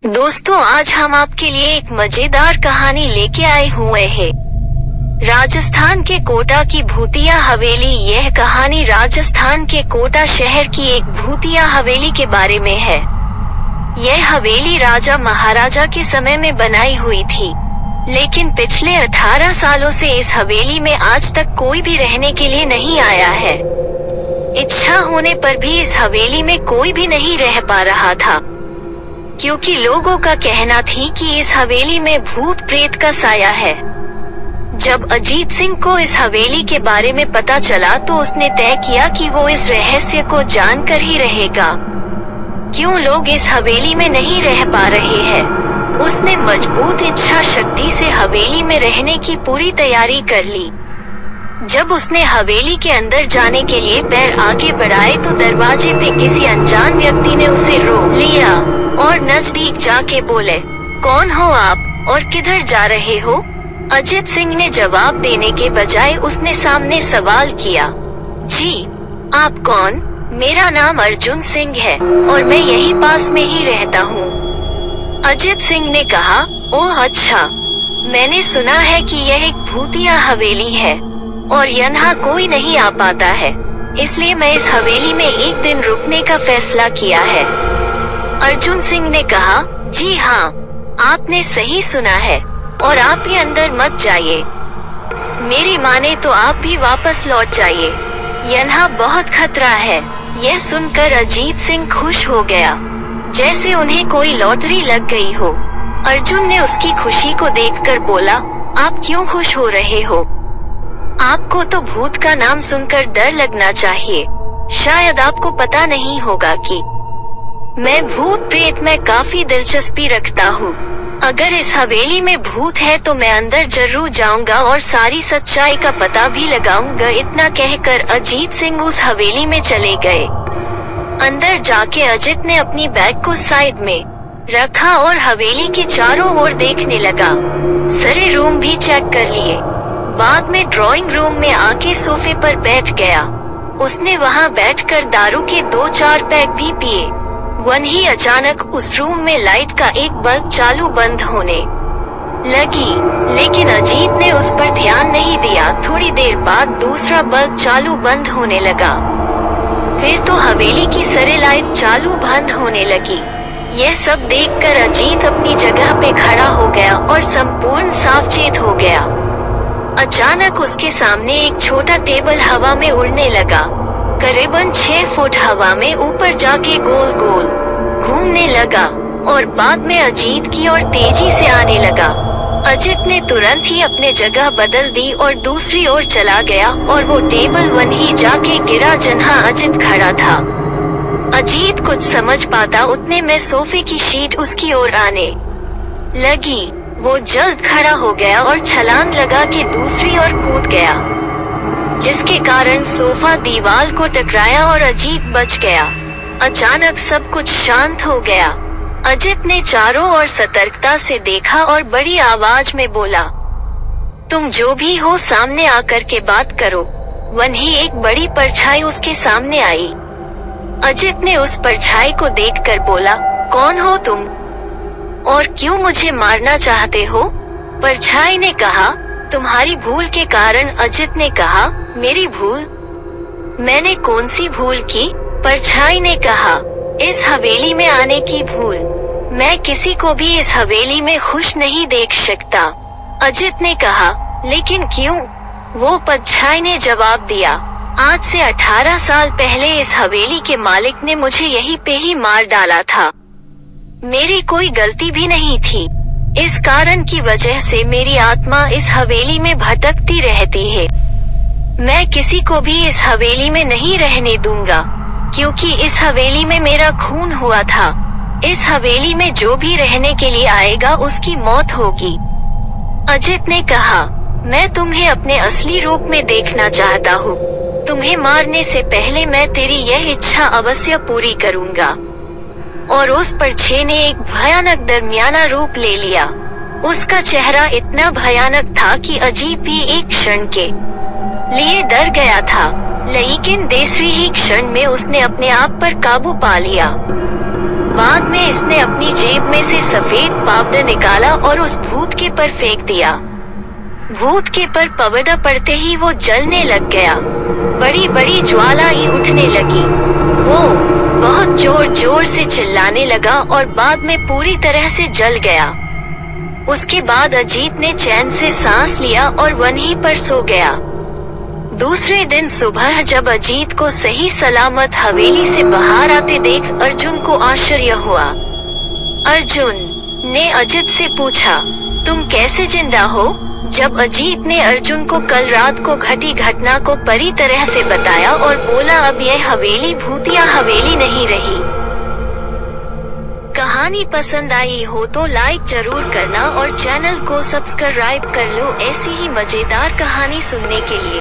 दोस्तों, आज हम आपके लिए एक मजेदार कहानी लेके आए हुए हैं। राजस्थान के कोटा की भूतिया हवेली। यह कहानी राजस्थान के कोटा शहर की एक भूतिया हवेली के बारे में है। यह हवेली राजा महाराजा के समय में बनाई हुई थी, लेकिन पिछले 18 सालों से इस हवेली में आज तक कोई भी रहने के लिए नहीं आया है। इच्छा होने पर भी इस हवेली में कोई भी नहीं रह पा रहा था, क्योंकि लोगों का कहना थी कि इस हवेली में भूत प्रेत का साया है। जब अजीत सिंह को इस हवेली के बारे में पता चला तो उसने तय किया कि वो इस रहस्य को जानकर ही रहेगा, क्यों लोग इस हवेली में नहीं रह पा रहे हैं। उसने मजबूत इच्छा शक्ति से हवेली में रहने की पूरी तैयारी कर ली। जब उसने हवेली के अंदर जाने के लिए पैर आगे बढ़ाए तो दरवाजे पे किसी अनजान व्यक्ति ने उसे रोक लिया और नजदीक जाके बोले, कौन हो आप और किधर जा रहे हो? अजीत सिंह ने जवाब देने के बजाय उसने सामने सवाल किया, जी आप कौन? मेरा नाम अर्जुन सिंह है और मैं यही पास में ही रहता हूँ। अजीत सिंह ने कहा, ओह अच्छा, मैंने सुना है कि यह एक भूतिया हवेली है और यहाँ कोई नहीं आ पाता है, इसलिए मैं इस हवेली में एक दिन रुकने का फैसला किया है। अर्जुन सिंह ने कहा, जी हाँ, आपने सही सुना है और आप भी अंदर मत जाइए। मेरी माने तो आप भी वापस लौट जाइए, यहाँ बहुत खतरा है। यह सुनकर अजीत सिंह खुश हो गया, जैसे उन्हें कोई लॉटरी लग गई हो। अर्जुन ने उसकी खुशी को देखकर बोला, आप क्यों खुश हो रहे हो? आपको तो भूत का नाम सुनकर डर लगना चाहिए। शायद आपको पता नहीं होगा कि मैं भूत प्रेत में काफी दिलचस्पी रखता हूँ। अगर इस हवेली में भूत है तो मैं अंदर जरूर जाऊंगा और सारी सच्चाई का पता भी लगाऊंगा। इतना कहकर अजीत सिंह उस हवेली में चले गए। अंदर जाके अजित ने अपनी बैग को साइड में रखा और हवेली के चारों ओर देखने लगा। सारे रूम भी चेक कर लिए। बाद में ड्राइंग रूम में आके सोफे पर बैठ गया। उसने वहाँ बैठकर दारू के 2-4 पैक भी पिए। वहीं अचानक उस रूम में लाइट का एक बल्ब चालू बंद होने लगी, लेकिन अजीत ने उस पर ध्यान नहीं दिया। थोड़ी देर बाद दूसरा बल्ब चालू बंद होने लगा। फिर तो हवेली की सारी लाइट चालू बंद होने लगी। यह सब देखकर अजीत अपनी जगह पे खड़ा हो गया और संपूर्ण सावचेत हो गया। अचानक उसके सामने एक छोटा टेबल हवा में उड़ने लगा। करीबन 6 फुट हवा में ऊपर जाके गोल गोल घूमने लगा और बाद में अजीत की ओर तेजी से आने लगा। अजीत ने तुरंत ही अपने जगह बदल दी और दूसरी ओर चला गया और वो टेबल वहीं जाके गिरा जहाँ अजीत खड़ा था। अजीत कुछ समझ पाता उतने में सोफे की शीट उसकी ओर आने लगी। वो जल्द खड़ा हो गया और छलांग लगा के दूसरी ओर कूद गया, जिसके कारण सोफा दीवार को टकराया और अजीत बच गया। अचानक सब कुछ शांत हो गया। अजीत ने चारों ओर सतर्कता से देखा और बड़ी आवाज में बोला, तुम जो भी हो सामने आकर के बात करो। वहीं एक बड़ी परछाई उसके सामने आई। अजीत ने उस परछाई को देखकर बोला, कौन हो तुम और क्यों मुझे मारना चाहते हो? परछाई ने कहा, तुम्हारी भूल के कारण। अजीत ने कहा, मेरी भूल? मैंने कौन सी भूल की? परछाई ने कहा, इस हवेली में आने की भूल। मैं किसी को भी इस हवेली में खुश नहीं देख सकता। अजीत ने कहा, लेकिन क्यों? वो परछाई ने जवाब दिया, आज से 18 साल पहले इस हवेली के मालिक ने मुझे यहीं पे ही मार डाला था। मेरी कोई गलती भी नहीं थी। इस कारण की वजह से मेरी आत्मा इस हवेली में भटकती रहती है। मैं किसी को भी इस हवेली में नहीं रहने दूंगा, क्योंकि इस हवेली में मेरा खून हुआ था। इस हवेली में जो भी रहने के लिए आएगा उसकी मौत होगी। अजीत ने कहा, मैं तुम्हें अपने असली रूप में देखना चाहता हूँ। तुम्हें मारने से पहले मैं तेरी यह इच्छा अवश्य पूरी करूँगा। और उस परछाई ने एक भयानक दरमियाना रूप ले लिया। उसका चेहरा इतना भयानक था कि अजीत भी एक क्षण के लिए डर गया था, लेकिन दूसरी ही क्षण में उसने अपने आप पर काबू पा लिया। बाद में इसने अपनी जेब में से सफेद पावडर निकाला और उस भूत के पर फेंक दिया। भूत के पर पावडर पड़ते ही वो जलने लग गया। बड़ी बड़ी ज्वाला ही उठने लगी। वो बहुत जोर जोर से चिल्लाने लगा और बाद में पूरी तरह से जल गया। उसके बाद अजीत ने चैन से सांस लिया और वहीं पर सो गया। दूसरे दिन सुबह जब अजीत को सही सलामत हवेली से बाहर आते देख अर्जुन को आश्चर्य हुआ। अर्जुन ने अजीत से पूछा, तुम कैसे जिंदा हो? जब अजीत ने अर्जुन को कल रात को घटी घटना को पूरी तरह से बताया और बोला अब यह हवेली भूतिया हवेली नहीं रही। कहानी पसंद आई हो तो लाइक जरूर करना और चैनल को सब्सक्राइब कर लो ऐसी ही मजेदार कहानी सुनने के लिए।